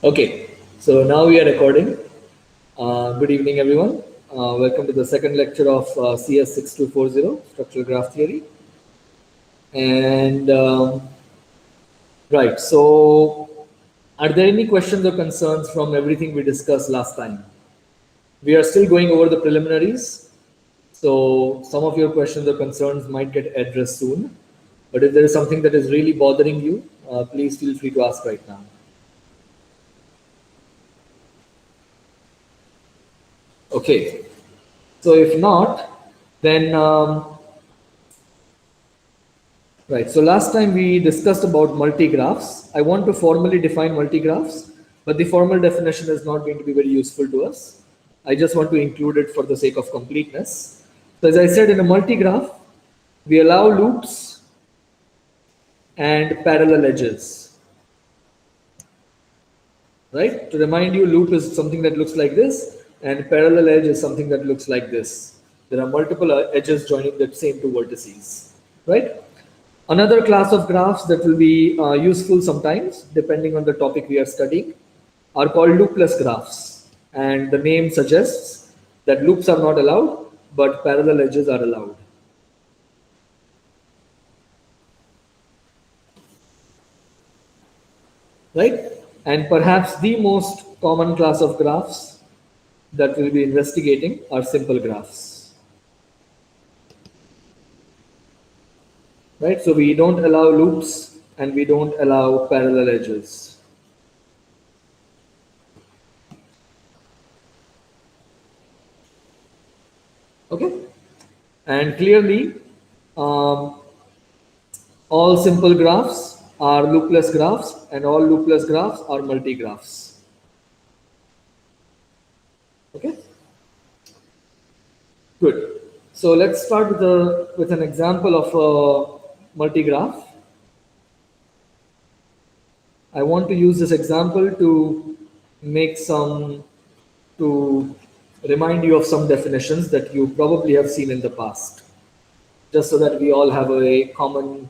Okay, so now we are recording. Good evening, everyone. Welcome to the second lecture of CS 6240, Structural Graph Theory. And right, so are there any questions or concerns from everything we discussed last time? We are still going over the preliminaries, so some of your questions or concerns might get addressed soon. But if there is something that is really bothering you, please feel free to ask right now. Okay, so if not, then right. So last time we discussed about multigraphs. I want to formally define multigraphs, but the formal definition is not going to be very useful to us. I just want to include it for the sake of completeness. So as I said, in a multigraph, we allow loops and parallel edges. Right? To remind you, loop is something that looks like this, and parallel edge is something that looks like this. There are multiple edges joining the same two vertices. Right? Another class of graphs that will be useful sometimes, depending on the topic we are studying, are called loopless graphs. And the name suggests that loops are not allowed, but parallel edges are allowed. Right? And perhaps the most common class of graphs that we'll be investigating are simple graphs. Right? So we don't allow loops and we don't allow parallel edges. Okay? And clearly, all simple graphs are loopless graphs and all loopless graphs are multigraphs. Okay? Good. So let's start with an example of a multigraph. I want to use this example to to remind you of some definitions that you probably have seen in the past, just so that we all have a common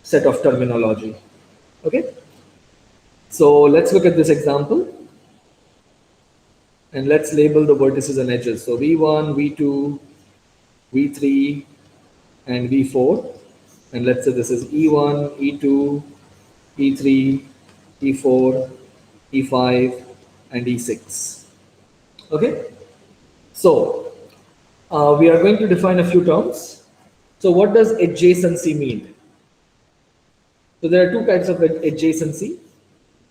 set of terminology. Okay? So let's look at this example. And let's label the vertices and edges. So V1, V2, V3, and V4. And let's say this is E1, E2, E3, E4, E5, and E6. Okay? So we are going to define a few terms. So what does adjacency mean? So there are two types of adjacency.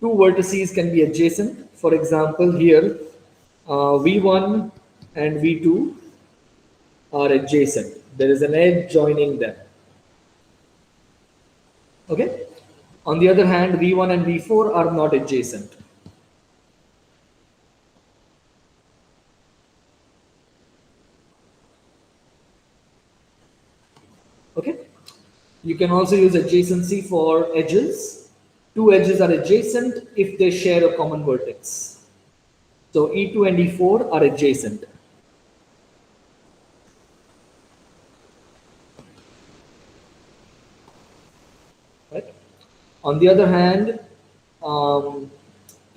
Two vertices can be adjacent. For example, here V1 and V2 are adjacent. There is an edge joining them. Okay. On the other hand, V1 and V4 are not adjacent. Okay. You can also use adjacency for edges. Two edges are adjacent if they share a common vertex. So E2 and E4 are adjacent. Right? On the other hand, E1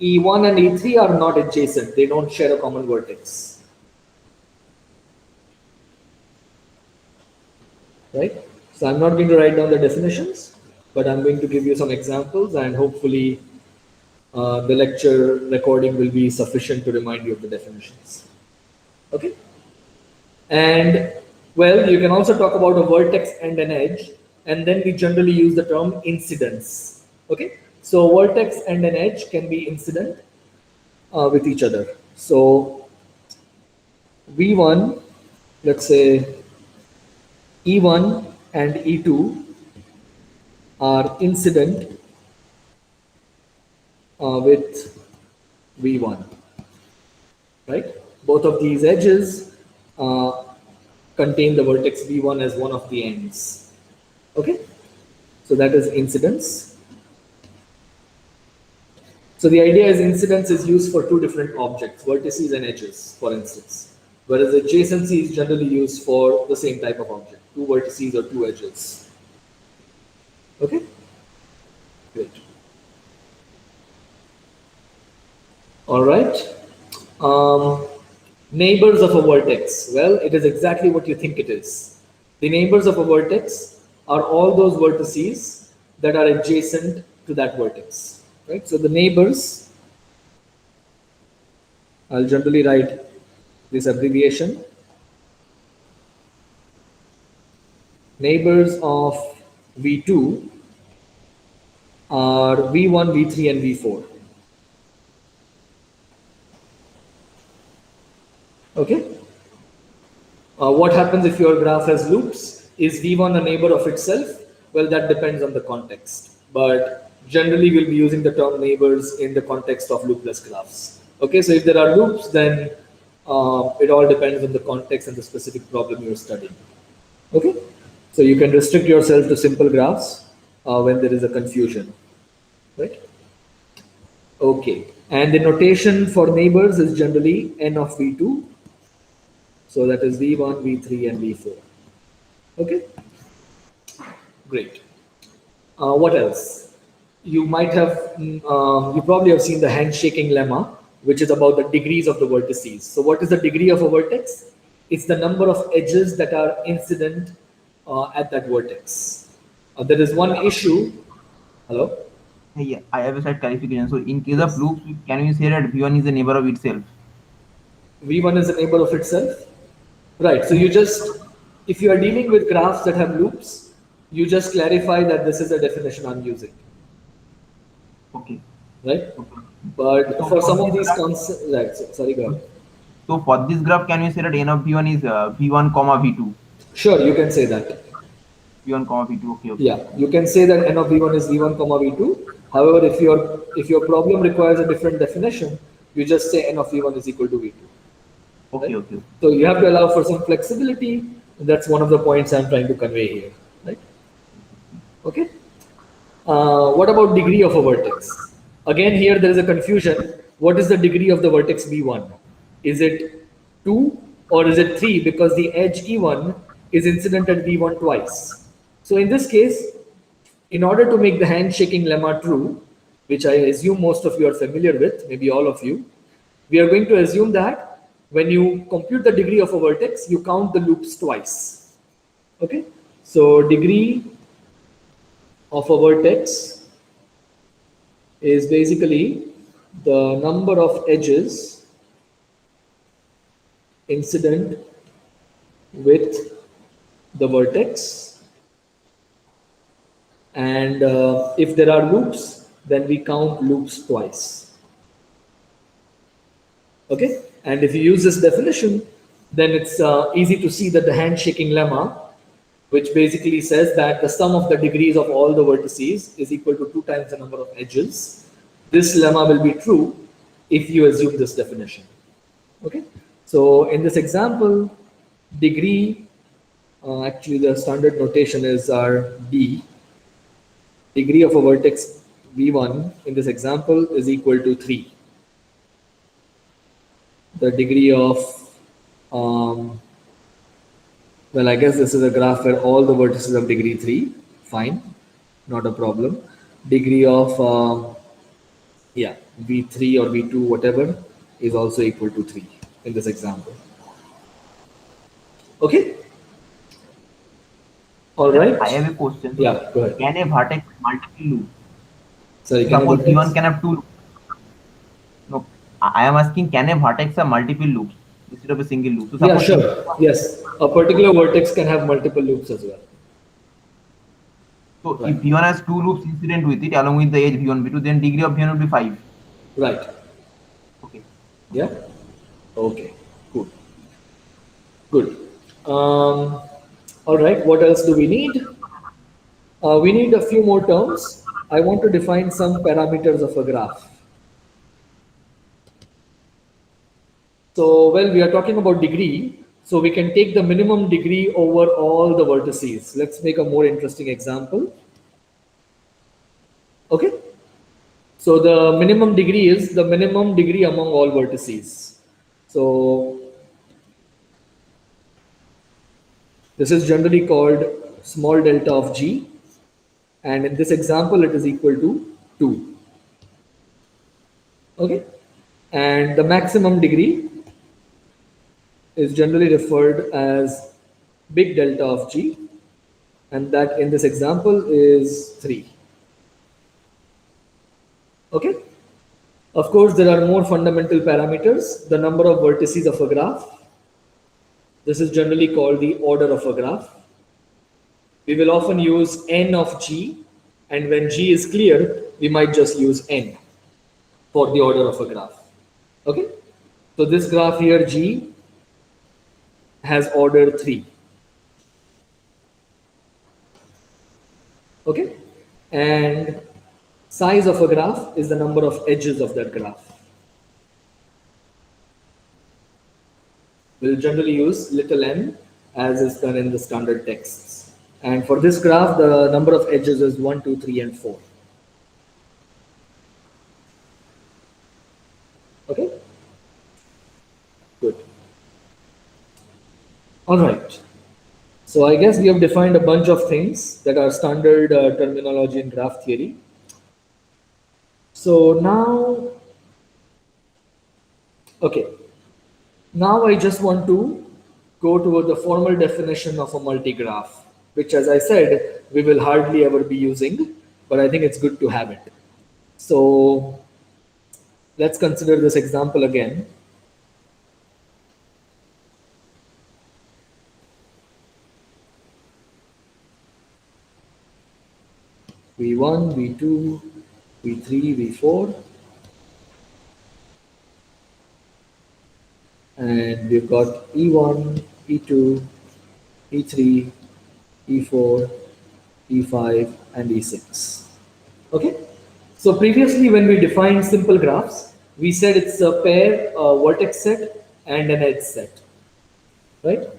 and E3 are not adjacent. They don't share a common vertex. Right? So I'm not going to write down the definitions, but I'm going to give you some examples, and hopefully the lecture recording will be sufficient to remind you of the definitions. Okay? And well, you can also talk about a vertex and an edge, and then we generally use the term incidence. Okay? So vertex and an edge can be incident with each other. So V1, let's say E1 and E2 are incident with V1, right? Both of these edges contain the vertex V1 as one of the ends. Okay? So that is incidence. So the idea is incidence is used for two different objects, vertices and edges, for instance. Whereas adjacency is generally used for the same type of object, two vertices or two edges. Okay? Great. All right. Um, Neighbors of a vertex. Well, it is exactly what you think it is. The neighbors of a vertex are all those vertices that are adjacent to that vertex. Right. So the neighbors, I'll generally write this abbreviation. Neighbors of V2 are V1, V3, and V4. Okay. What happens if your graph has loops? Is V1 a neighbor of itself? Well, that depends on the context. But generally, we'll be using the term neighbors in the context of loopless graphs. Okay, so if there are loops, then it all depends on the context and the specific problem you're studying. Okay, so you can restrict yourself to simple graphs when there is a confusion, right? Okay, and the notation for neighbors is generally n of V2. So that is V1, V3, and V4. Okay, great. What else? You might have, you probably have seen the handshaking lemma, which is about the degrees of the vertices. So what is the degree of a vertex? It's the number of edges that are incident at that vertex. There is one issue. Hello? Yeah, I have a slight clarification. So in case of Yes. loops, can we say that V1 is a neighbor of itself? V1 is a neighbor of itself. Right. So you just, if you are dealing with graphs that have loops, you just clarify that this is a definition I'm using. Okay. Right? Okay. But So for for some of this these graph, concepts, right? Sorry, go ahead. so for this graph, can we say that n of V1 is V1 comma V2? Sure, you can say that. V1 comma V2. Okay, okay, Yeah, okay. you can say that n of v1 is v1 comma v2. However, if your problem requires a different definition, you just say n of v1 is equal to v2. Okay, Right? okay, okay. So you have to allow for some flexibility. That's one of the points I'm trying to convey here. Right? Okay. What about degree of a vertex? Again, here there is a confusion. What is the degree of the vertex v1? Is it 2 or is it 3? Because the edge e1 is incident at v1 twice. So in this case, in order to make the handshaking lemma true, which I assume most of you are familiar with, maybe all of you, we are going to assume that when you compute the degree of a vertex, you count the loops twice. Okay, so degree of a vertex is basically the number of edges incident with the vertex, and if there are loops, then we count loops twice. Okay, and if you use this definition, then it's easy to see that the handshaking lemma, which basically says that the sum of the degrees of all the vertices is equal to 2 times the number of edges. This lemma will be true if you assume this definition. Okay, so in this example, degree, actually the standard notation is our d. Degree of a vertex v1 in this example is equal to 3. The degree of, well, I guess this is a graph where all the vertices of degree 3, fine, not a problem. Degree of, yeah, v3 or v2, whatever, is also equal to 3 in this example. Okay, all Sir, right. I have a question. So Yeah, go ahead. can a vertex have multiple loops? Sorry, So can I suppose V1 vertex? can have two loops. No, I am asking, can a vertex have multiple loops instead of a single loop? So Yeah, suppose if sure. Yes, a particular vertex can have multiple loops as well. so if Right, V1 has two loops incident with it along with the edge V1, V2, then degree of V1 will be 5. right. Okay. Yeah. Okay. Cool. Good. All right. What else do we need? We need a few more terms. I want to define some parameters of a graph. So, well, we are talking about degree. So we can take the minimum degree over all the vertices. Let's make a more interesting example. Okay. So the minimum degree is the minimum degree among all vertices. So this is generally called small delta of G. And in this example, it is equal to 2. Okay. And the maximum degree is generally referred as big delta of G, and that in this example is 3. Okay? Of course, there are more fundamental parameters, the number of vertices of a graph. This is generally called the order of a graph. We will often use n of G, and when G is clear, we might just use n for the order of a graph. Okay? So this graph here, G, has order 3. Okay? And size of a graph is the number of edges of that graph. We'll generally use little n as is done in the standard texts. And for this graph, the number of edges is 1, 2, 3, and 4. Okay? Good. All right. So I guess we have defined a bunch of things that are standard terminology in graph theory. So now, okay. Now I just want to go toward the formal definition of a multigraph, which, as I said, we will hardly ever be using, but I think it's good to have it. So let's consider this example again. V1, V2, V3, V4. And we've got E1, E2, E3, E4, E5, and E6. Okay? So previously when we defined simple graphs, we said it's a pair, a vertex set, and an edge set. Right?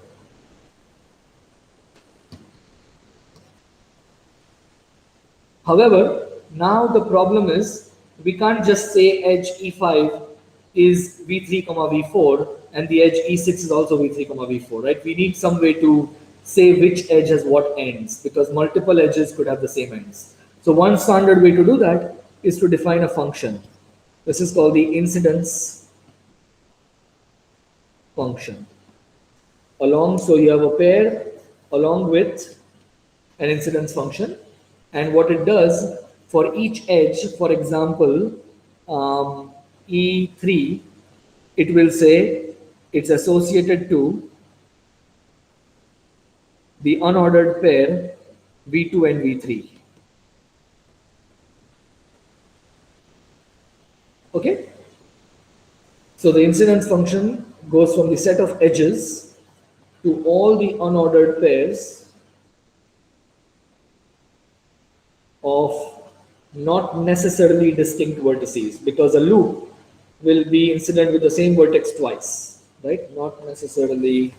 However, now the problem is we can't just say edge E5 is V3, V4 and the edge E6 is also V3, V4, right? We need some way to say which edge has what ends because multiple edges could have the same ends. So one standard way to do that is to define a function. This is called the incidence function. So you have a pair along with an incidence function, and what it does for each edge, for example, E3, it will say it's associated to the unordered pair V2 and V3. Okay? So the incidence function goes from the set of edges to all the unordered pairs of not necessarily distinct vertices, because a loop will be incident with the same vertex twice, right? Not necessarily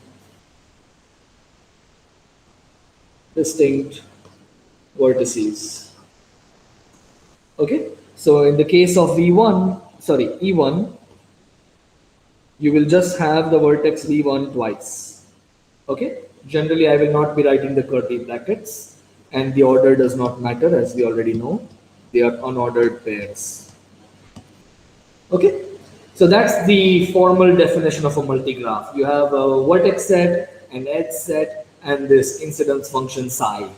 distinct vertices. Okay, so in the case of E1, you will just have the vertex V1 twice. Okay, generally I will not be writing the curly brackets, and the order does not matter, as we already know. They are unordered pairs. Okay, so that's the formal definition of a multigraph. You have a vertex set, an edge set, and this incidence function psi.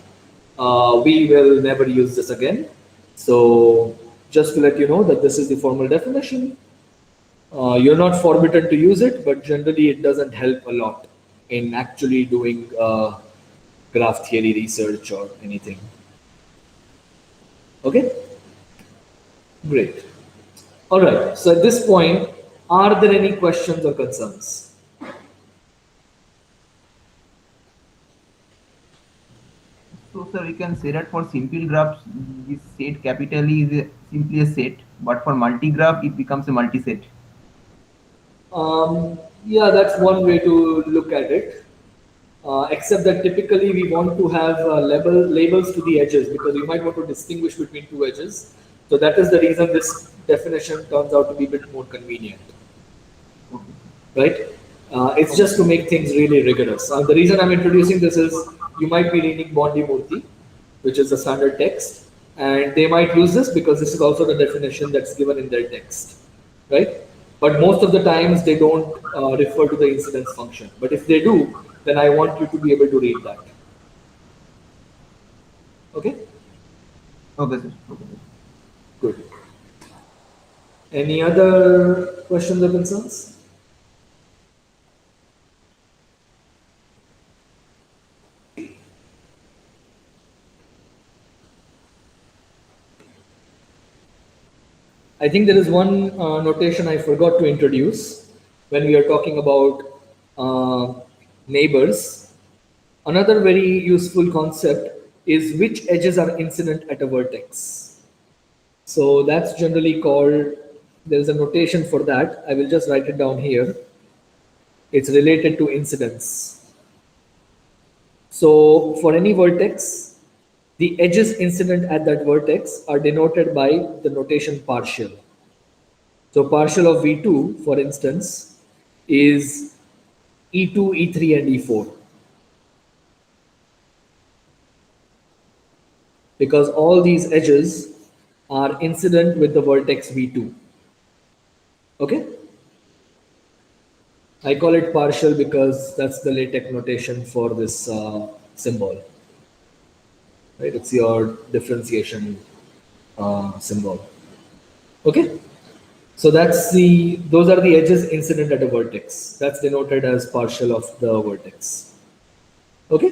We will never use this again. So just to let you know that this is the formal definition. You're not forbidden to use it, but generally it doesn't help a lot in actually doing graph theory research or anything. Okay, great. All right, so at this point, are there any questions or concerns? So, sir, we can say that for simple graphs, this set capital E is simply a set, but for multi-graph, it becomes a multi-set. Yeah, that's one way to look at it. Except that typically we want to have labels to the edges because we might want to distinguish between two edges. So that is the reason this definition turns out to be a bit more convenient. Right? It's just to make things really rigorous. The reason I'm introducing this is you might be reading Bondi Murthy, which is the standard text, and they might use this because this is also the definition that's given in their text. Right? But most of the times they don't refer to the incidence function. But if they do, then I want you to be able to read that. Okay? Okay, sir. Okay, sir. Good. Any other questions or concerns? I think there is one notation I forgot to introduce when we are talking about neighbors. Another very useful concept is which edges are incident at a vertex. So that's generally called, there's a notation for that. I will just write it down here. It's related to incidence. So for any vertex, the edges incident at that vertex are denoted by the notation partial. So partial of V2, for instance, is E2, E3, and E4. Because all these edges are incident with the vertex V2. Okay? I call it partial because that's the LaTeX notation for this symbol. Right? It's your differentiation symbol. Okay? So those are the edges incident at a vertex. That's denoted as partial of the vertex. Okay?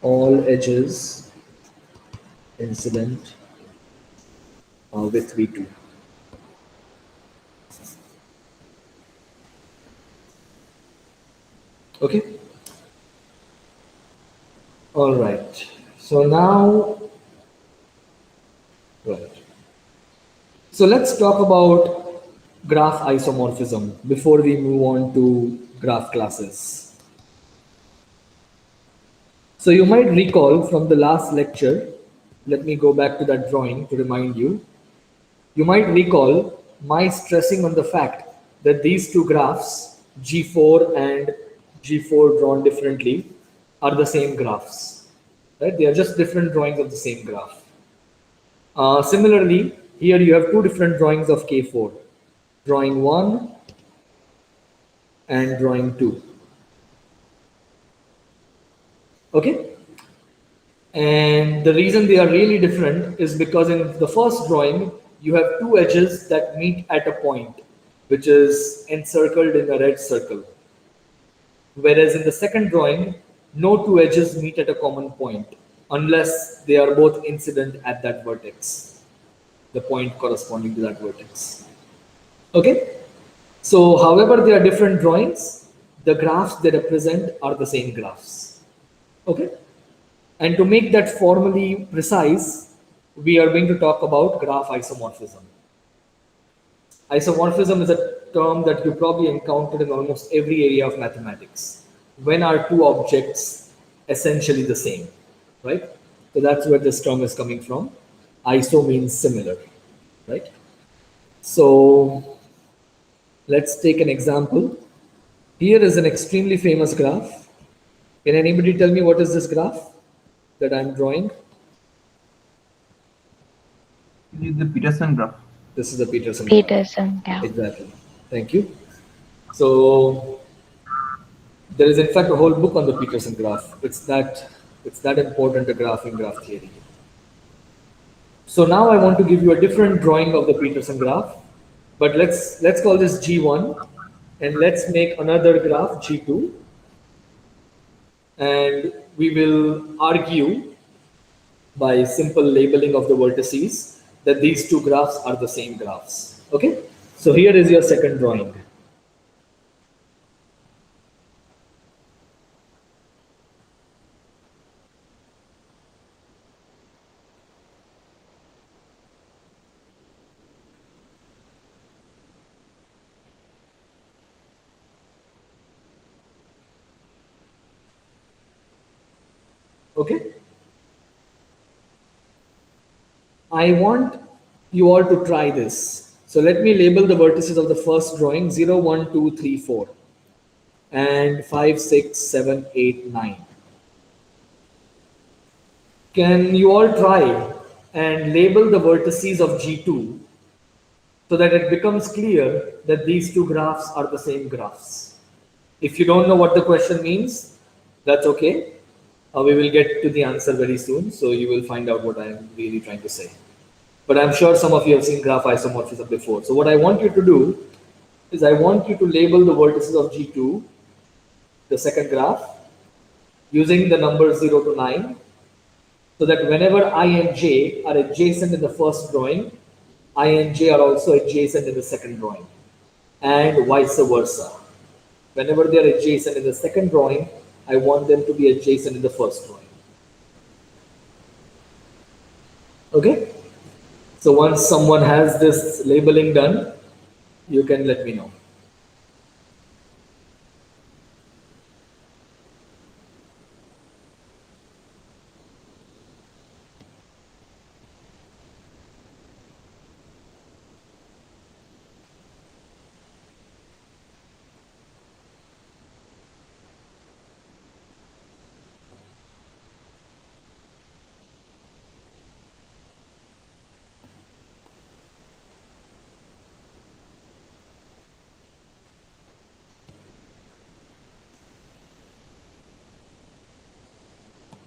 All edges incident with V2. Okay? All right. So now, right. So let's talk about graph isomorphism before we move on to graph classes. So you might recall from the last lecture, let me go back to that drawing to remind you. You might recall my stressing on the fact that these two graphs, G4 and G4 drawn differently, are the same graphs. Right? They are just different drawings of the same graph. Similarly, here you have two different drawings of K4, drawing 1 and drawing 2. Okay? And the reason they are really different is because in the first drawing, you have two edges that meet at a point, which is encircled in a red circle. Whereas in the second drawing, no two edges meet at a common point unless they are both incident at that vertex, the point corresponding to that vertex. Okay? So, however, they are different drawings, the graphs they represent are the same graphs. Okay? And to make that formally precise, we are going to talk about graph isomorphism. Isomorphism is a term that you probably encountered in almost every area of mathematics. When are two objects essentially the same, right? So that's where this term is coming from. Iso means similar, right? So let's take an example. Here is an extremely famous graph. Can anybody tell me what is this graph that I'm drawing? This is the Peterson graph. This is the Peterson graph. Peterson, yeah. Exactly. Thank you. So there is in fact a whole book on the Peterson graph. It's that important a graph in graph theory. So now I want to give you a different drawing of the Peterson graph, but let's call this G1 and let's make another graph G2, and we will argue by simple labeling of the vertices that these two graphs are the same graphs. Okay? So here is your second drawing. Okay? I want you all to try this. So let me label the vertices of the first drawing 0, 1, 2, 3, 4 and 5, 6, 7, 8, 9. Can you all try and label the vertices of G2 so that it becomes clear that these two graphs are the same graphs. If you don't know what the question means, that's okay. We will get to the answer very soon, so you will find out what I am really trying to say. But I'm sure some of you have seen graph isomorphism before. So what I want you to do is I want you to label the vertices of G2, the second graph, using the numbers 0 to 9, so that whenever I and j are adjacent in the first drawing, I and j are also adjacent in the second drawing, and vice versa. Whenever they are adjacent in the second drawing, I want them to be adjacent in the first drawing. Okay? So once someone has this labeling done, you can let me know.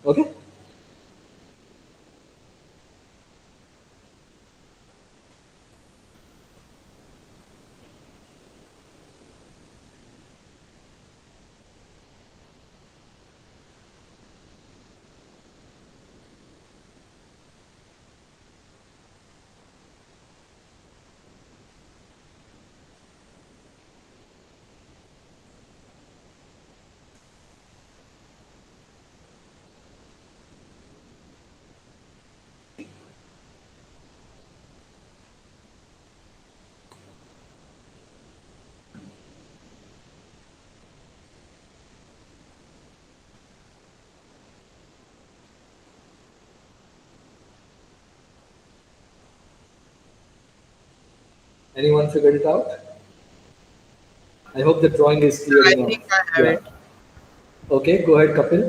Okay? Anyone figured it out? I hope the drawing is clear I enough. think I have Yeah. it. Okay, go ahead, Kapil.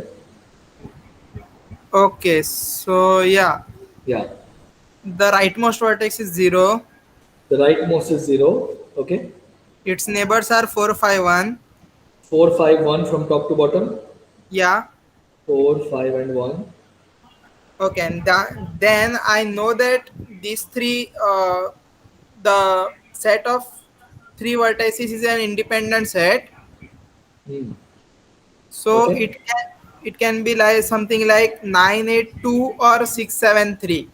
Okay, so yeah, Yeah. the rightmost vertex is 0. The rightmost is 0. Okay. Its neighbors are 4, 5, 1. 4, 5, 1 from top to bottom. Yeah. 4, 5, and 1. Okay, and then I know that these three, the set of three vertices is an independent set. Hmm. So Okay. it can be like something like 9, 8, 2 or 6, 7, 3.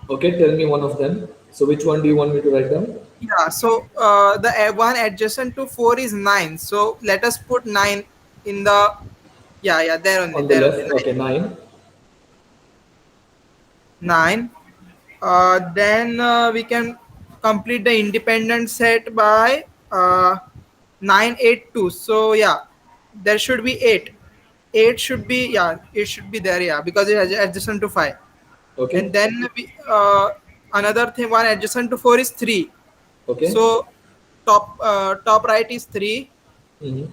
Okay, tell me one of them. So which one do you want me to write down? Yeah, so the one adjacent to 4 is 9. So let us put 9 in the, yeah, On the there only, left. Okay, 9. 9. Then we can complete the independent set by 9, 8, 2. So yeah, there should be 8. 8 should be, yeah, it should be there, yeah, because it is adjacent to 5. And Okay. then another thing, one adjacent to 4 is 3. Okay. So top right is 3. Hmm.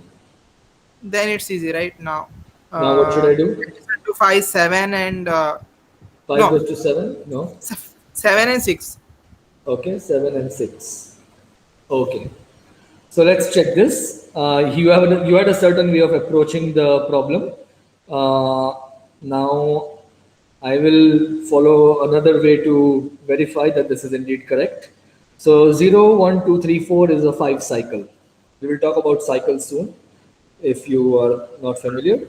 Then it's easy right now. Now what should I do? Adjacent to 5, 7, and 5 no, goes to 7? No. 7 and 6. Okay, 7 and 6. Okay. So let's check this. You had a certain way of approaching the problem. Now I will follow another way to verify that this is indeed correct. So 0, 1, 2, 3, 4 is a 5 cycle. We will talk about cycles soon if you are not familiar.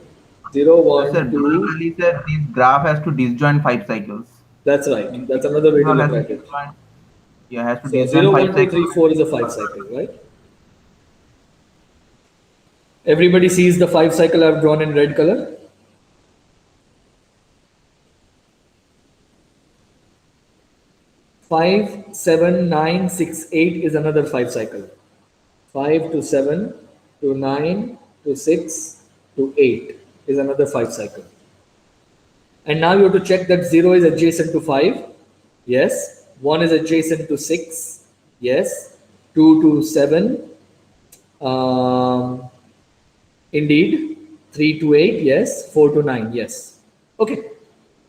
0, Sir, 1, 2. basically, sir, this graph has to disjoin 5 cycles. That's right. In That's case another way to graph look has to at it. disjoin, yeah, has to So disjoin 0, 5 1, 2, cycles. 3, 4 is a 5 cycle, right? Everybody sees the 5 cycle I've drawn in red color? Five, 7, 9, 6, 8 is another 5 cycle. 5 to 7 to 9 to 6 to 8 is another 5 cycle. And now you have to check that 0 is adjacent to 5. Yes. 1 is adjacent to 6. Yes. 2 to 7. Indeed. 3 to 8. Yes. 4 to 9. Yes. Okay.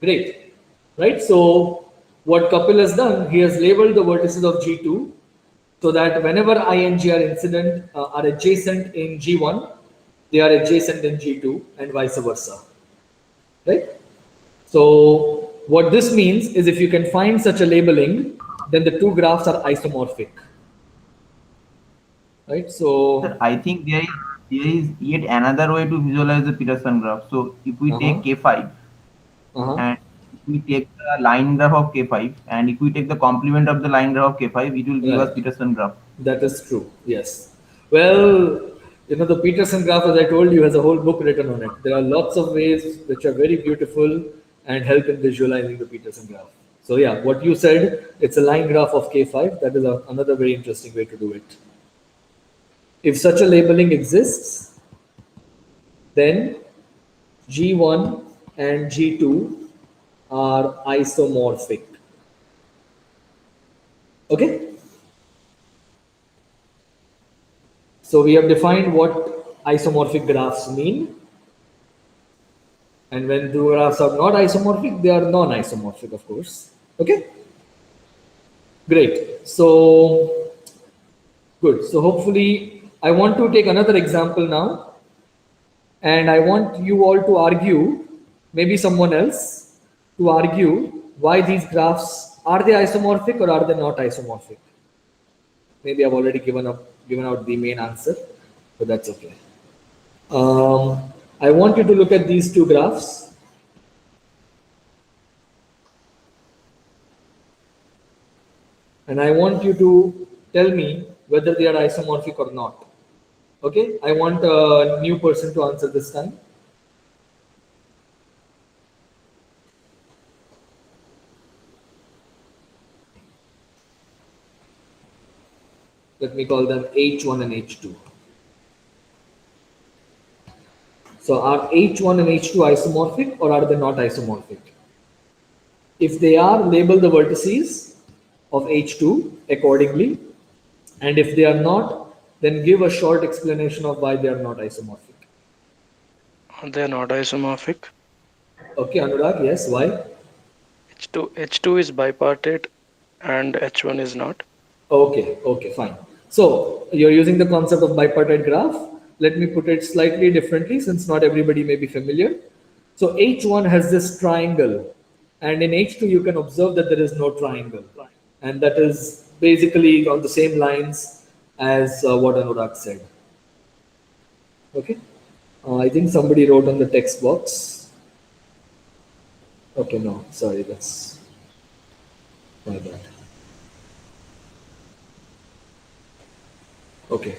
Great. Right. So What Kapil has done, he has labeled the vertices of G2 so that whenever ing are adjacent in G1, they are adjacent in G2 and vice versa. Right? So what this means is if you can find such a labeling, then the two graphs are isomorphic. Right? So Sir, I think there is yet another way to visualize the Peterson graph. So if we take K5 and if we take the line graph of K5 and if we take the complement of the line graph of K5, it will give us right. Peterson graph. That is true. Yes. Well, the Peterson graph, as I told you, has a whole book written on it. There are lots of ways which are very beautiful and help in visualizing the Peterson graph. So yeah, what you said, it's a line graph of K5. That is another very interesting way to do it. If such a labeling exists, then G1 and G2 are isomorphic. Okay? So we have defined what isomorphic graphs mean. And when two graphs are not isomorphic, they are non-isomorphic, of course. Okay? Great. So, good. So hopefully, I want to take another example now. And I want you all to argue, maybe someone else, to argue why these graphs, are they isomorphic or are they not isomorphic? Maybe I've already given out the main answer, but that's okay. I want you to look at these two graphs. And I want you to tell me whether they are isomorphic or not. Okay, I want a new person to answer this time. Let me call them H1 and H2. So are H1 and H2 isomorphic or are they not isomorphic? If they are, label the vertices of H2 accordingly. And if they are not, then give a short explanation of why they are not isomorphic. They are not isomorphic. Okay, Anurag, yes, why? H2 is bipartite and H1 is not. Okay, fine. So you're using the concept of bipartite graph. Let me put it slightly differently since not everybody may be familiar. So H1 has this triangle, and in H2 you can observe that there is no triangle, and that is basically on the same lines as what Anurag said. Okay, I think somebody wrote on the text box. Okay, no, sorry, that's my bad. Okay.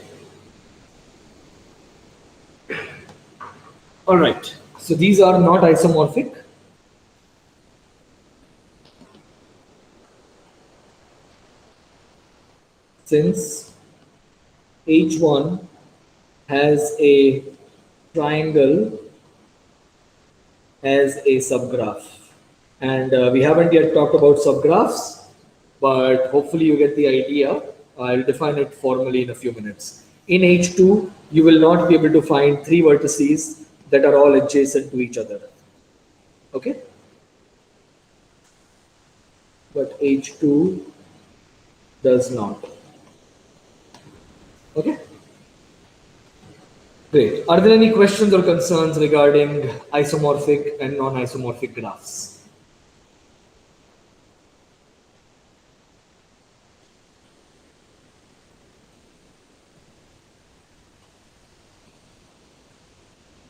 All right. So these are not isomorphic. Since H1 has a triangle as a subgraph. And we haven't yet talked about subgraphs, but hopefully you get the idea. I'll define it formally in a few minutes. In H2, you will not be able to find three vertices that are all adjacent to each other. Okay? But H2 does not. Okay? Great. Are there any questions or concerns regarding isomorphic and non-isomorphic graphs?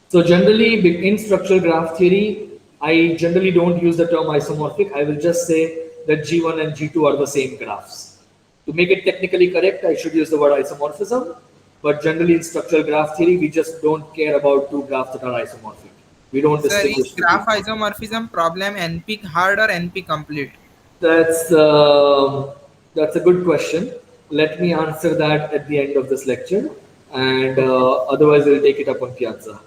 So generally in structural graph theory, I generally don't use the term isomorphic. I will just say that G1 and G2 are the same graphs. To make it technically correct, I should use the word isomorphism. But generally in structural graph theory, we just don't care about two graphs that are isomorphic. We don't Sir, distinguish. is graph isomorphism problem NP hard or NP complete? That's a good question. Let me answer that at the end of this lecture, and otherwise we'll take it up on Piazza.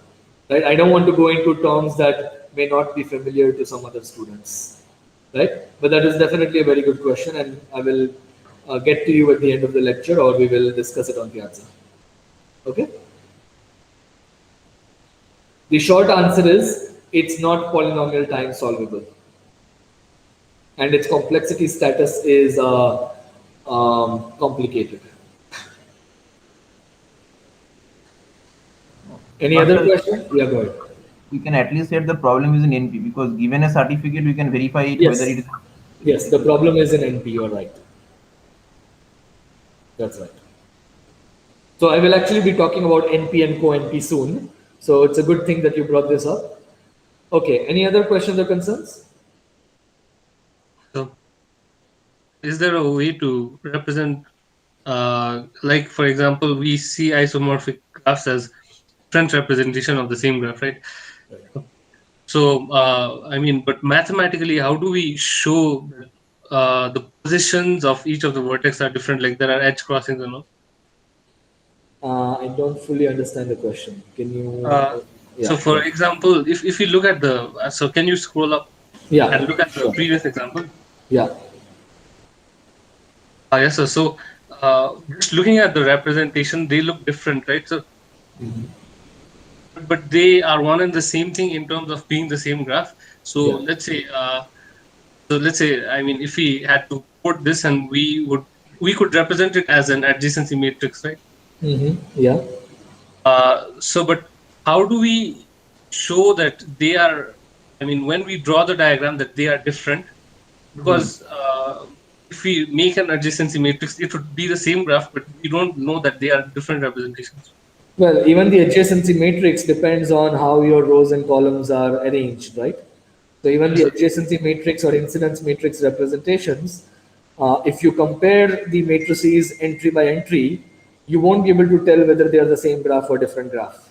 Right? I don't want to go into terms that may not be familiar to some other students. Right? But that is definitely a very good question, and I will get to you at the end of the lecture, or we will discuss it on Piazza. Okay? The short answer is it's not polynomial time solvable. and its complexity status is complicated. Any other question? Yeah, go ahead. We can at least set the problem is in NP, because given a certificate, we can verify it Yes. whether it is. Yes, the problem is in NP, you're right. That's right. So I will actually be talking about NP and co-NP soon. So it's a good thing that you brought this up. Okay, any other questions or concerns? So, is there a way to represent, like for example, we see isomorphic graphs as different representation of the same graph, right? So, I mean, but mathematically, how do we show the positions of each of the vertex are different, like there are edge crossings and all? I don't fully understand the question. Can you? Yeah, so, for example, if you look at the, so can you scroll up yeah, and look at the sure. previous example? Yeah. Yes, sir. So, just looking at the representation, they look different, right? So, but they are one and the same thing in terms of being the same graph. So, let's say, I mean, if we had to put this, and we could represent it as an adjacency matrix, right? Yeah. So, but how do we show that they are? I mean, when we draw the diagram, that they are different, because if we make an adjacency matrix, it would be the same graph, but we don't know that they are different representations. Well, even the adjacency matrix depends on how your rows and columns are arranged, right? So even the adjacency matrix or incidence matrix representations, if you compare the matrices entry by entry, you won't be able to tell whether they are the same graph or different graph.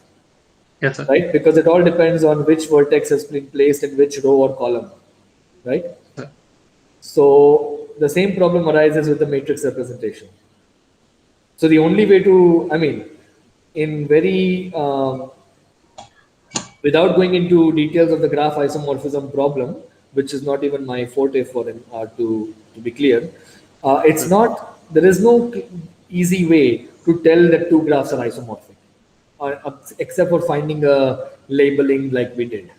Yes, sir. Right? Because it all depends on which vertex has been placed in which row or column, right? Yes. So the same problem arises with the matrix representation. So the only way to, I mean, in very, without going into details of the graph isomorphism problem, which is not even my forte for to be clear, it's not, there is no easy way to tell that two graphs are isomorphic, except for finding a labeling like we did.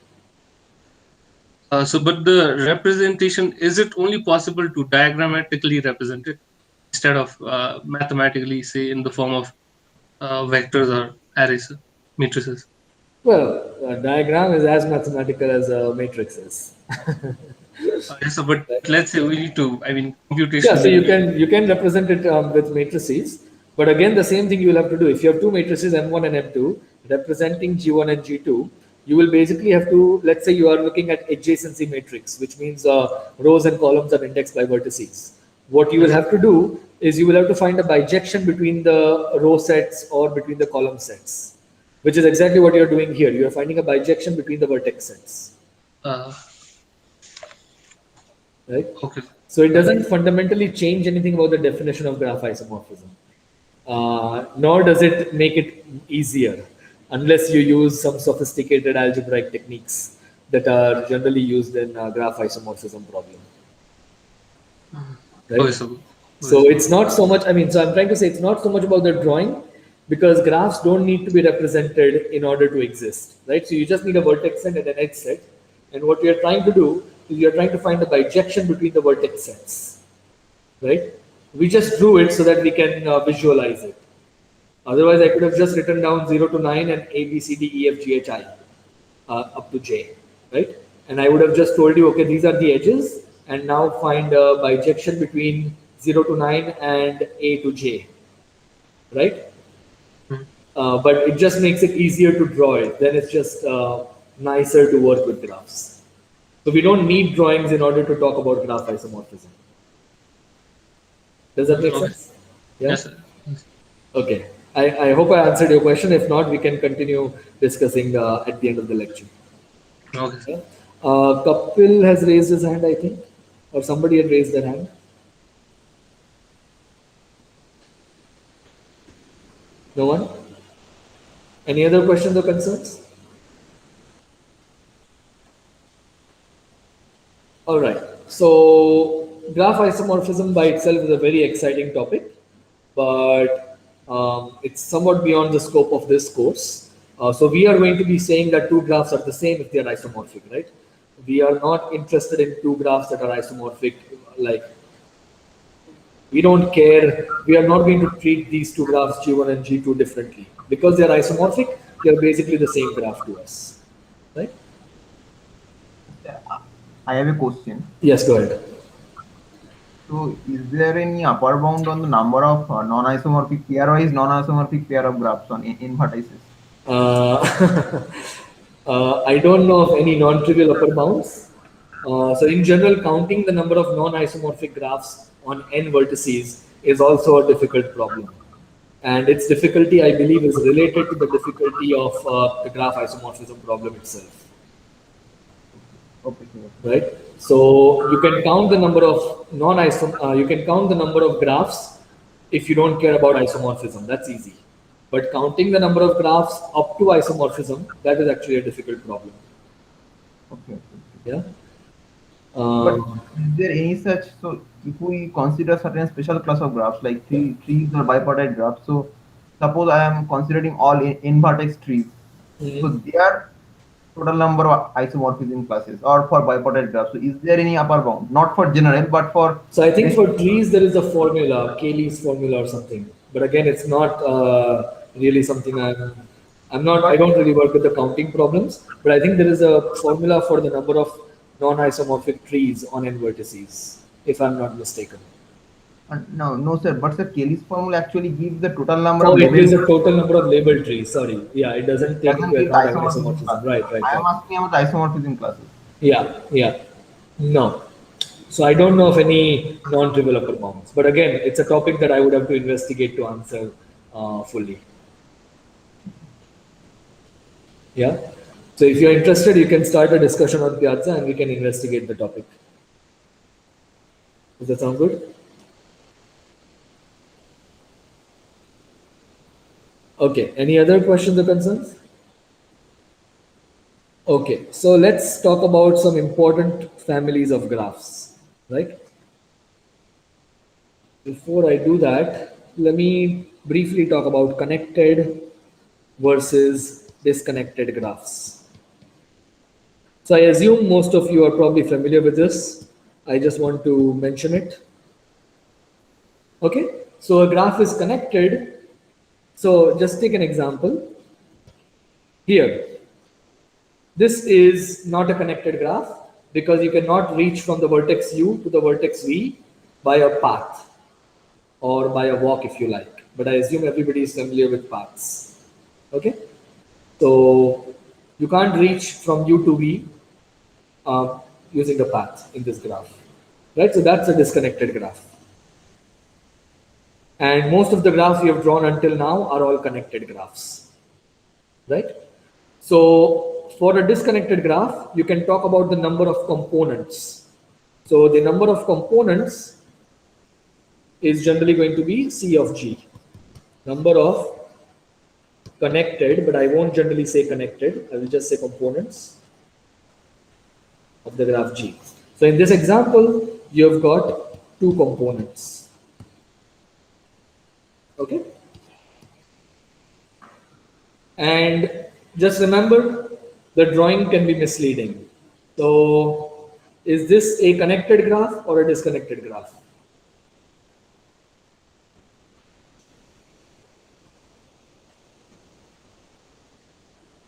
So, but the representation, is it only possible to diagrammatically represent it instead of mathematically, say, in the form of vectors or arrays, matrices? Well, a diagram is as mathematical as a matrix is. Yes, but let's say we need to, I mean, computation. Yeah, so you can represent it with matrices, but again, the same thing you will have to do. If you have two matrices M1 and M2 representing G1 and G2, you will basically have to, let's say you are looking at adjacency matrix, which means rows and columns are indexed by vertices. What you will have to do is you will have to find a bijection between the row sets or between the column sets, which is exactly what you're doing here. You're finding a bijection between the vertex sets. Right? Okay. So it doesn't fundamentally change anything about the definition of graph isomorphism, nor does it make it easier, unless you use some sophisticated algebraic techniques that are generally used in graph isomorphism problem. Right? Okay, so it's not so much, I mean, so I'm trying to say it's not so much about the drawing, because graphs don't need to be represented in order to exist, right? So you just need a vertex set and an edge set. And what you're trying to do is you're trying to find a bijection between the vertex sets, right? We just drew it so that we can visualize it. Otherwise, I could have just written down 0 to 9 and A, B, C, D, E, F, G, H, I up to J, right? And I would have just told you, okay, these are the edges, and now find a bijection between 0 to 9 and A to J, right? But it just makes it easier to draw it. Then it's just nicer to work with graphs. So we don't need drawings in order to talk about graph isomorphism. Does that make sense? Yeah? Yes, sir. Okay. I hope I answered your question. If not, we can continue discussing at the end of the lecture. Okay. Yeah? Kapil has raised his hand, I think, or somebody had raised their hand. No one? Any other questions or concerns? All right. So graph isomorphism by itself is a very exciting topic, but it's somewhat beyond the scope of this course. So we are going to be saying that two graphs are the same if they are isomorphic, right? we are not interested in two graphs that are isomorphic. Like, we don't care. We are not going to treat these two graphs G1 and G2 differently because they are isomorphic. They are basically the same graph to us, right? I have a question. Yes, go ahead. So, is there any upper bound on the number of non-isomorphic pairwise non-isomorphic pair of graphs on in vertices? I don't know of any non-trivial upper bounds. So in general, counting the number of non-isomorphic graphs on n vertices is also a difficult problem. And its difficulty, I believe, is related to the difficulty of the graph isomorphism problem itself. Okay. Right? So you can count the number of you can count the number of graphs if you don't care about isomorphism. That's easy. But counting the number of graphs up to isomorphism, that is actually a difficult problem. Okay. Yeah. But is there any such, so if we consider certain special class of graphs like trees or bipartite graphs, so suppose I am considering all in vertex trees, so their total number of isomorphism classes or for bipartite graphs, so is there any upper bound? Not for general, but for... So I think for trees there is a formula, Cayley's formula or something. But again, it's not really something I don't really work with the counting problems, but I think there is a formula for the number of non-isomorphic trees on n vertices, if I'm not mistaken. No, sir. But sir, Cayley's formula actually gives the total number Oh, of it labeled gives a total number of labeled trees. Sorry. Yeah, it doesn't take doesn't into give account isomorphism isomorphism. classes. Right. I am asking about isomorphism classes. Yeah. No. So I don't know of any non-trivial upper bounds. But again, it's a topic that I would have to investigate to answer fully. Yeah. So if you're interested, you can start a discussion on Piazza and we can investigate the topic. Does that sound good? Okay. Any other questions or concerns? Okay. So let's talk about some important families of graphs, right? Before I do that, let me briefly talk about connected versus disconnected graphs. So I assume most of you are probably familiar with this. I just want to mention it. Okay, so a graph is connected. So just take an example. Here, this is not a connected graph because you cannot reach from the vertex U to the vertex V by a path or by a walk if you like. But I assume everybody is familiar with paths. Okay, so you can't reach from U to V using a path in this graph, right? So that's a disconnected graph. And most of the graphs we have drawn until now are all connected graphs, right? So for a disconnected graph, you can talk about the number of components. So the number of components is generally going to be C of G. Number of connected, but I won't generally say connected. I will just say components of the graph G. So in this example, you have got two components. Okay. And just remember, the drawing can be misleading. So is this a connected graph or a disconnected graph?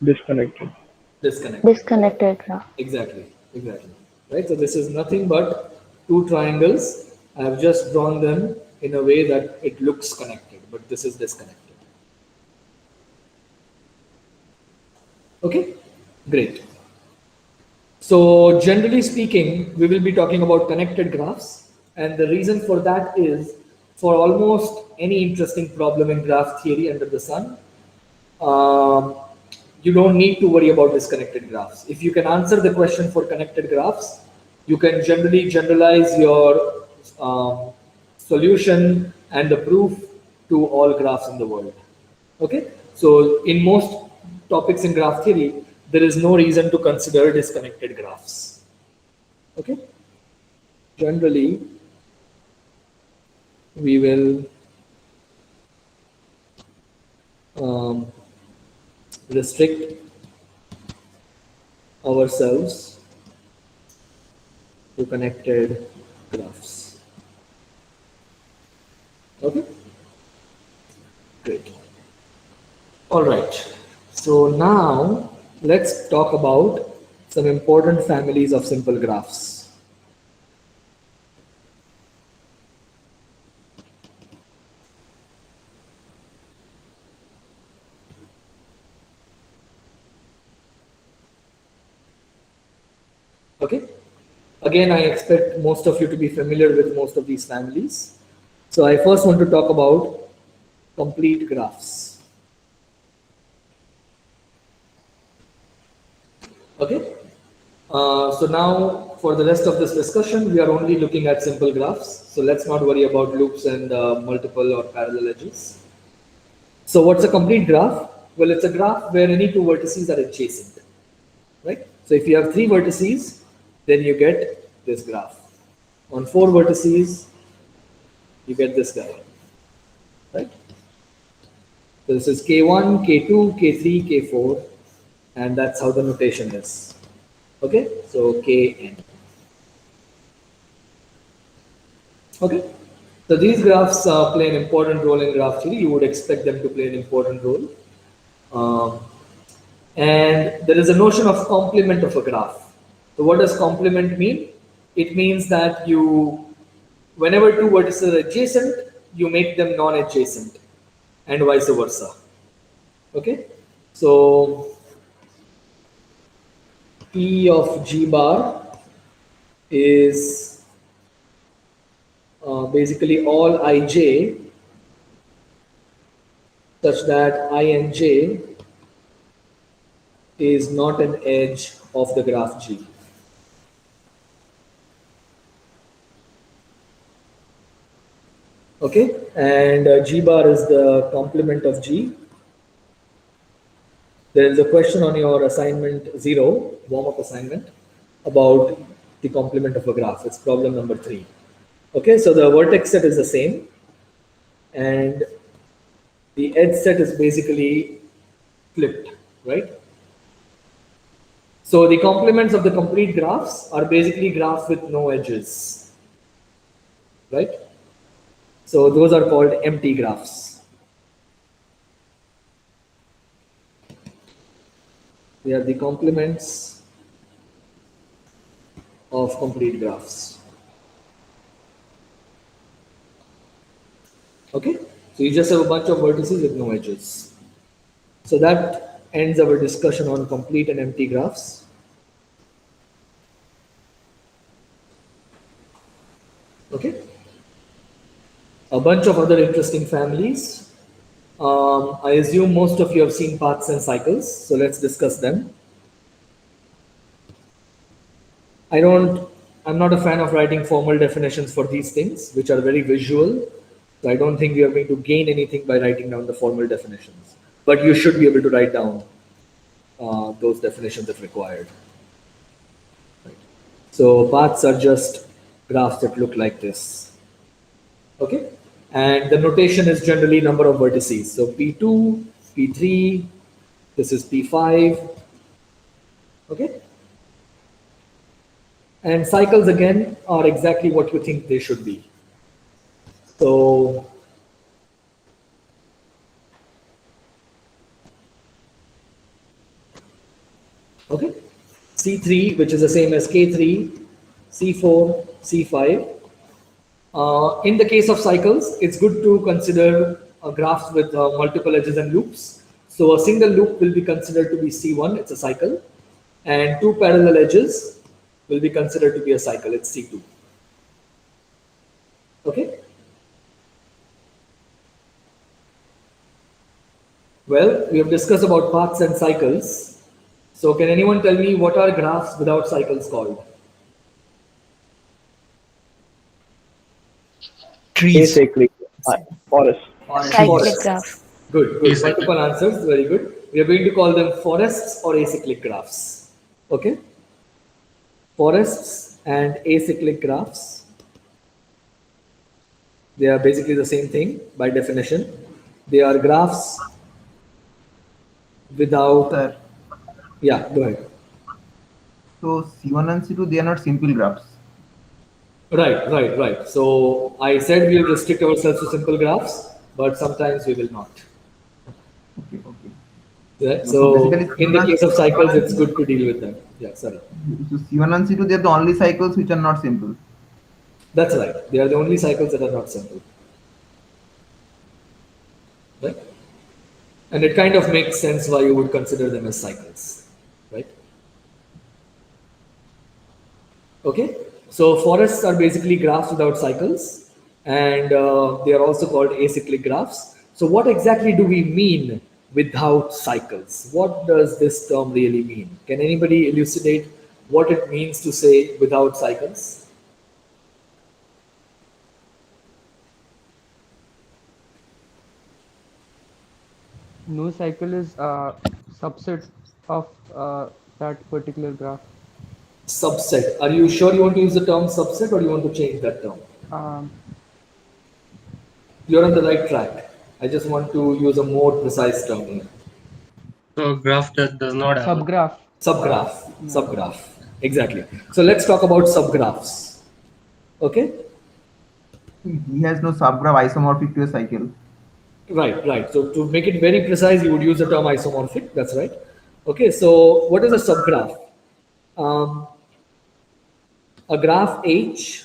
Disconnected. Disconnected graph. Exactly. Right. So this is nothing but two triangles. I have just drawn them in a way that it looks connected, but this is disconnected. Okay, great. So generally speaking, we will be talking about connected graphs, and the reason for that is for almost any interesting problem in graph theory under the sun, you don't need to worry about disconnected graphs. If you can answer the question for connected graphs, you can generally generalize your solution and the proof to all graphs in the world. Okay, so in most topics in graph theory, there is no reason to consider disconnected graphs. Okay, generally we will restrict ourselves to connected graphs. Okay, great. All right, so now let's talk about some important families of simple graphs. Okay, again, I expect most of you to be familiar with most of these families. So I first want to talk about complete graphs. Okay, so now for the rest of this discussion, we are only looking at simple graphs. So let's not worry about loops and multiple or parallel edges. So what's a complete graph? Well, it's a graph where any two vertices are adjacent, right? So if you have three vertices, then you get this graph. On four vertices, you get this guy, right? So this is K1, K2, K3, K4, and that's how the notation is. Okay, so Kn. Okay, so these graphs play an important role in graph theory. You would expect them to play an important role. And there is a notion of complement of a graph. So what does complement mean? It means that whenever two vertices are adjacent, you make them non-adjacent, and vice versa. Okay, so P of G bar is basically all Ij such that Inj is not an edge of the graph G. Okay, and G bar is the complement of G. There is a question on your assignment 0, warm-up assignment, about the complement of a graph. It's problem number 3. Okay, so the vertex set is the same, and the edge set is basically flipped, right? So the complements of the complete graphs are basically graphs with no edges, right? So those are called empty graphs. They are the complements of complete graphs. Okay, so you just have a bunch of vertices with no edges. So that ends our discussion on complete and empty graphs. Okay, a bunch of other interesting families. I assume most of you have seen paths and cycles, so let's discuss them. I'm not a fan of writing formal definitions for these things, which are very visual. So I don't think we are going to gain anything by writing down the formal definitions. But you should be able to write down those definitions if required. Right. So paths are just graphs that look like this. Okay, and the notation is generally number of vertices. So P2, P3, this is P5. Okay, and cycles again are exactly what you think they should be. So okay, C3, which is the same as K3, C4, C5. In the case of cycles, it's good to consider graphs with multiple edges and loops. So a single loop will be considered to be C1, it's a cycle, and two parallel edges will be considered to be a cycle, it's C2. Okay? Well, we have discussed about paths and cycles. So can anyone tell me what are graphs without cycles called? Trees. Acyclic. Forest. Cyclic graph. Good. Acyclic. Multiple answers, very good. We are going to call them forests or acyclic graphs. Okay? Forests and acyclic graphs. They are basically the same thing by definition. They are graphs without. Sir, Yeah, go ahead. so C1 and C2, they are not simple graphs. Right. So I said we'll restrict ourselves to simple graphs, but sometimes we will not. Okay, okay. Yeah? So basically, So in the case of cycles, it's good to deal with them. Yeah, sorry. So C1 and C2, they're the only cycles which are not simple. That's right. They are the only cycles that are not simple. Right? And it kind of makes sense why you would consider them as cycles. Right? Okay? So forests are basically graphs without cycles, and they are also called acyclic graphs. So what exactly do we mean without cycles? What does this term really mean? Can anybody elucidate what it means to say without cycles? No cycle is a subset of that particular graph. Subset. Are you sure you want to use the term subset, or you want to change that term? You're on the right track. I just want to use a more precise term here. So a graph that does not have Subgraph. Subgraph. Exactly. So let's talk about subgraphs. Okay? He has no subgraph isomorphic to a cycle. Right. So to make it very precise, you would use the term isomorphic. That's right. Okay, so what is a subgraph? A graph H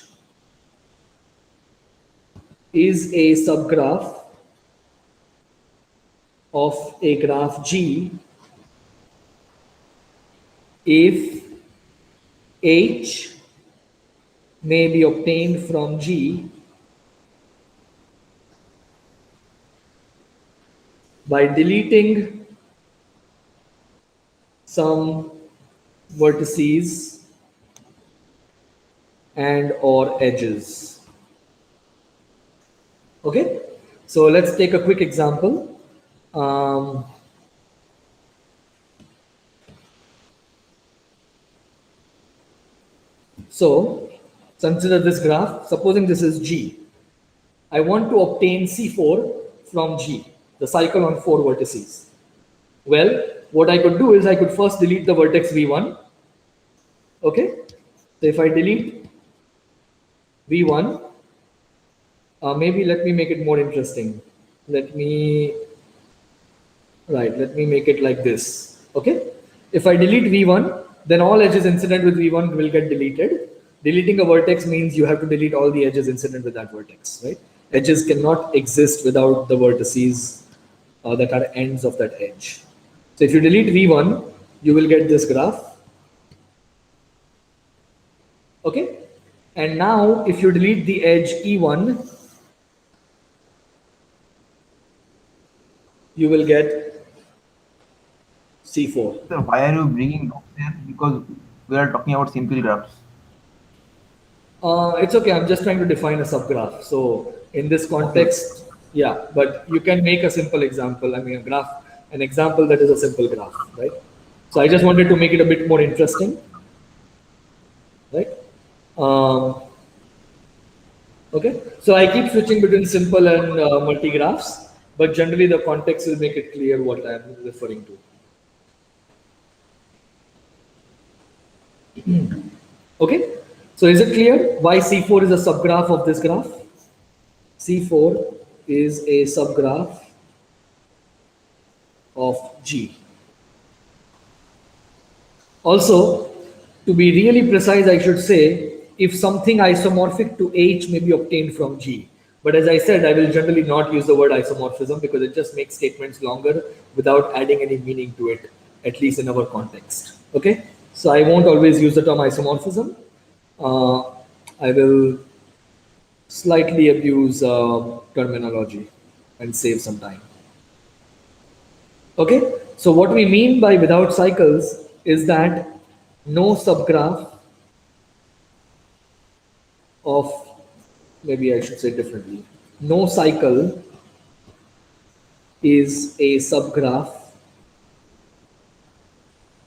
is a subgraph of a graph G if H may be obtained from G by deleting some vertices and or edges. Okay, so let's take a quick example. So consider this graph. Supposing this is G. I want to obtain C4 from G, the cycle on 4 vertices. Well, what I could do is I could first delete the vertex V1. Okay, so if I delete V1, maybe let me make it more interesting. Let me make it like this. Okay, if I delete V1, then all edges incident with V1 will get deleted. Deleting a vertex means you have to delete all the edges incident with that vertex, right? Edges cannot exist without the vertices that are ends of that edge. So if you delete V1, you will get this graph. Okay, and now if you delete the edge E1, you will get C4. So why are you bringing loops there? Because we are talking about simple graphs. It's okay. I'm just trying to define a subgraph. So in this context, yeah, but you can make a simple example. I mean, a graph, an example that is a simple graph, right? So I just wanted to make it a bit more interesting, right? Okay. So I keep switching between simple and multi-graphs, but generally the context will make it clear what I'm referring to. Okay. So is it clear why C4 is a subgraph of this graph? C4 is a subgraph of G. Also, to be really precise, I should say, if something isomorphic to H may be obtained from G. But as I said, I will generally not use the word isomorphism because it just makes statements longer without adding any meaning to it, at least in our context. Okay? So I won't always use the term isomorphism. I will slightly abuse terminology and save some time. Okay, so what we mean by without cycles is that no subgraph of, maybe I should say differently, no cycle is a subgraph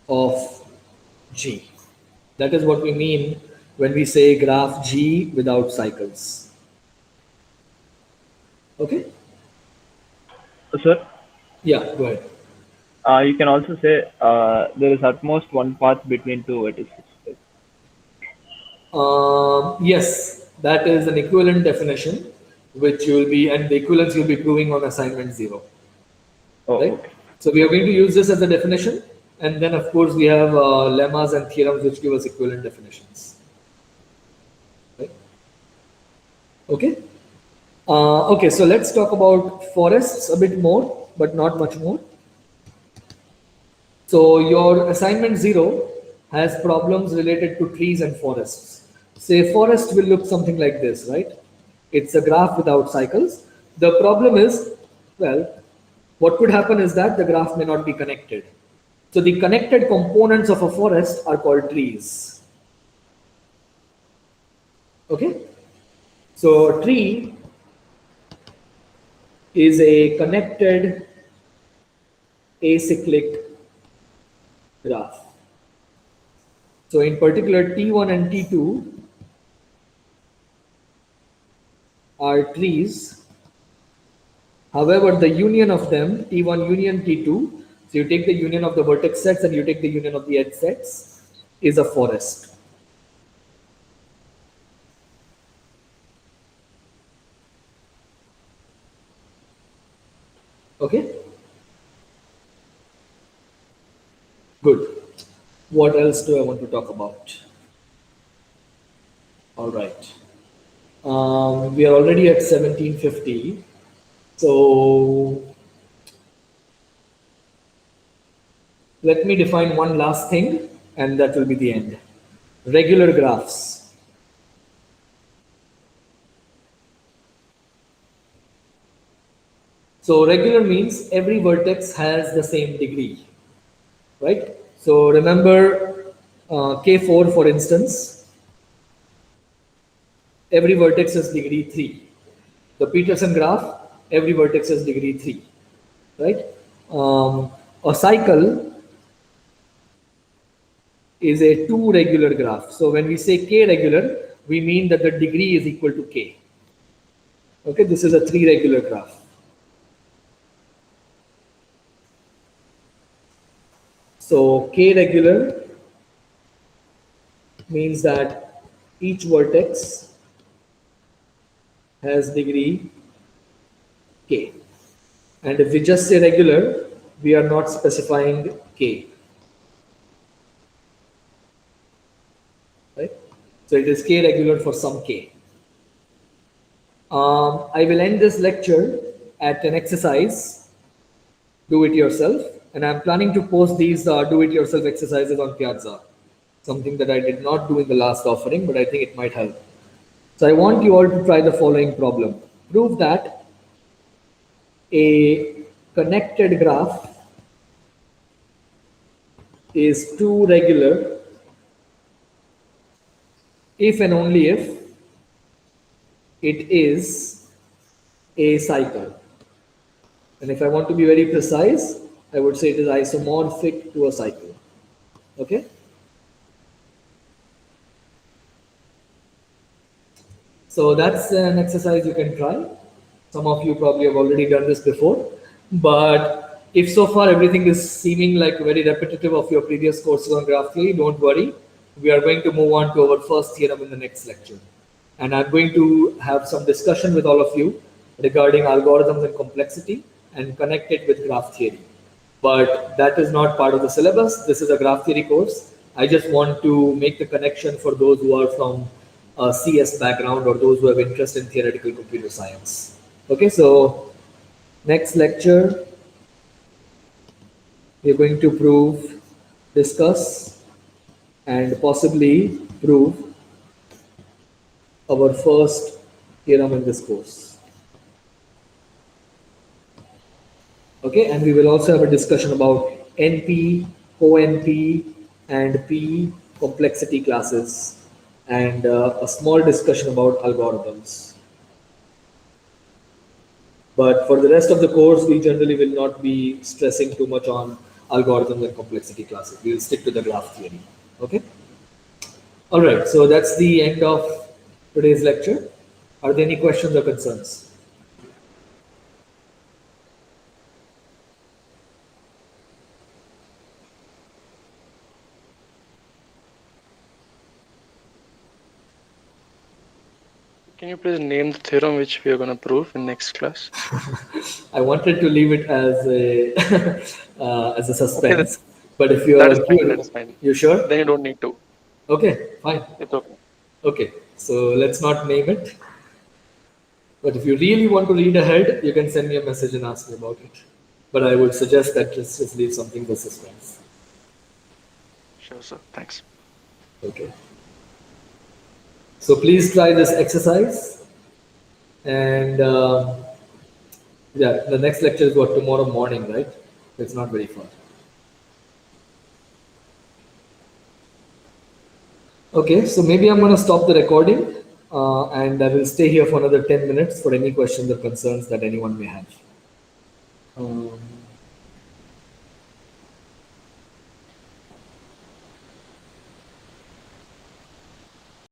of G. That is what we mean when we say graph G without cycles. Okay? Sir, Yeah, go ahead. you can also say there is at most one path between two vertices. Yes, that is an equivalent definition, which you will be, and the equivalence you'll be proving on assignment 0. Oh, Right? okay. So we are going to use this as a definition, and then of course we have lemmas and theorems which give us equivalent definitions. Right? Okay. Okay, so let's talk about forests a bit more, but not much more. So your assignment 0 has problems related to trees and forests. Say forest will look something like this, right? It's a graph without cycles. The problem is, well, what could happen is that the graph may not be connected. So the connected components of a forest are called trees. Okay? So a tree is a connected acyclic graph. So in particular, T1 and T2 are trees. However, the union of them, T1 union T2, so you take the union of the vertex sets and you take the union of the edge sets, is a forest. Okay? Good. What else do I want to talk about? All right. We are already at 1750. So let me define one last thing, and that will be the end. Regular graphs. So regular means every vertex has the same degree, right? So remember K4 for instance, every vertex is degree 3. The Peterson graph, every vertex is degree 3, right? A cycle is a 2 regular graph. So when we say K regular, we mean that the degree is equal to K. Okay, this is a 3 regular graph. So K regular means that each vertex has degree K. And if we just say regular, we are not specifying K. Right? So it is K regular for some K. I will end this lecture at an exercise, do it yourself, and I'm planning to post these do it yourself exercises on Piazza, something that I did not do in the last offering, but I think it might help. So I want you all to try the following problem. Prove that a connected graph is 2 regular if and only if it is a cycle. And if I want to be very precise, I would say it is isomorphic to a cycle. Okay? So that's an exercise you can try. Some of you probably have already done this before, but if so far everything is seeming like very repetitive of your previous courses on graph theory, don't worry. We are going to move on to our first theorem in the next lecture. And I'm going to have some discussion with all of you regarding algorithms and complexity and connect it with graph theory. But that is not part of the syllabus. This is a graph theory course. I just want to make the connection for those who are from a CS background or those who have interest in theoretical computer science. Okay, so next lecture, we're going to prove, discuss, and possibly prove our first theorem in this course. Okay, and we will also have a discussion about NP, ONP, and P complexity classes, and a small discussion about algorithms. But for the rest of the course, we generally will not be stressing too much on algorithms and complexity classes. We will stick to the graph theory. Okay? All right, so that's the end of today's lecture. Are there any questions or concerns? Can you please name the theorem which we are going to prove in next class? I wanted to leave it as a as a suspense, Okay, but if you that are is fine. That is fine. you sure? Then you don't need to. Okay, fine. It's okay. Okay, so let's not name it. But if you really want to read ahead, you can send me a message and ask me about it. But I would suggest that just leave something for suspense. Sure, sir. Thanks. Okay. So please try this exercise. And yeah, the next lecture is what, tomorrow morning, right? It's not very far. Okay, so maybe I'm going to stop the recording and I will stay here for another 10 minutes for any questions or concerns that anyone may have.